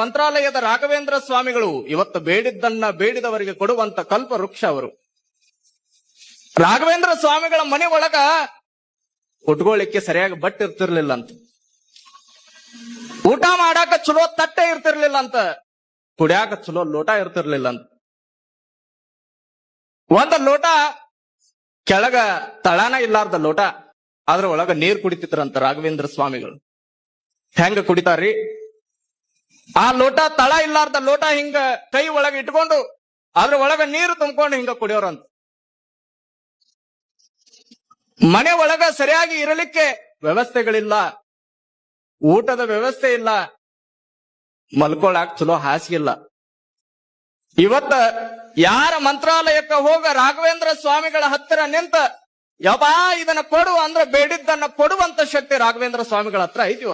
ಮಂತ್ರಾಲಯದ ರಾಘವೇಂದ್ರ ಸ್ವಾಮಿಗಳು ಇವತ್ತು ಬೇಡಿದ್ದನ್ನ ಬೇಡಿದವರಿಗೆ ಕೊಡುವಂತ ಕಲ್ಪ ವೃಕ್ಷ ಅವರು. ರಾಘವೇಂದ್ರ ಸ್ವಾಮಿಗಳ ಮನೆ ಒಳಗ ಉಟ್ಕೊಳ್ಳಿಕ್ಕೆ ಸರಿಯಾಗಿ ಬಟ್ಟೆ ಇರ್ತಿರ್ಲಿಲ್ಲ ಅಂತ, ಊಟ ಮಾಡಾಕ ಚಲೋ ತಟ್ಟೆ ಇರ್ತಿರ್ಲಿಲ್ಲ ಅಂತ, ಕುಡಿಯಾಕ ಚಲೋ ಲೋಟ ಇರ್ತಿರ್ಲಿಲ್ಲ ಅಂತ. ಒಂದ್ ಲೋಟ ಕೆಳಗ ತಳಾನ ಇಲ್ಲಾರ್ದ ಲೋಟ, ಅದ್ರ ಒಳಗ ನೀರ್ ಕುಡಿತಿದ್ರಂತ ರಾಘವೇಂದ್ರ ಸ್ವಾಮಿಗಳು. ಹೆಂಗ ಕುಡಿತಾರ್ರಿ? ಆ ಲೋಟ ತಳ ಇಲ್ಲಾರ್ದ ಲೋಟ ಹಿಂಗ ಕೈ ಒಳಗ ಇಟ್ಕೊಂಡು ಅದ್ರ ಒಳಗ ನೀರು ತುಂಬಿಕೊಂಡು ಹಿಂಗ ಕುಡಿಯೋರಂತ. ಮನೆ ಒಳಗ ಸರಿಯಾಗಿ ಇರಲಿಕ್ಕೆ ವ್ಯವಸ್ಥೆಗಳಿಲ್ಲ, ಊಟದ ವ್ಯವಸ್ಥೆ ಇಲ್ಲ, ಮಲ್ಕೊಳಾಕ್ ಚಲೋ ಹಾಸಿಗಿಲ್ಲ. ಇವತ್ತ ಯಾರ ಮಂತ್ರಾಲಯಕ್ಕ ಹೋಗ ರಾಘವೇಂದ್ರ ಸ್ವಾಮಿಗಳ ಹತ್ತಿರ ನಿಂತ ಯಬಾ ಇದನ್ನ ಕೊಡು ಅಂದ್ರ ಬೇಡಿದ್ದನ್ನ ಕೊಡುವಂತ ಶಕ್ತಿ ರಾಘವೇಂದ್ರ ಸ್ವಾಮಿಗಳ ಹತ್ರ ಐತಿ.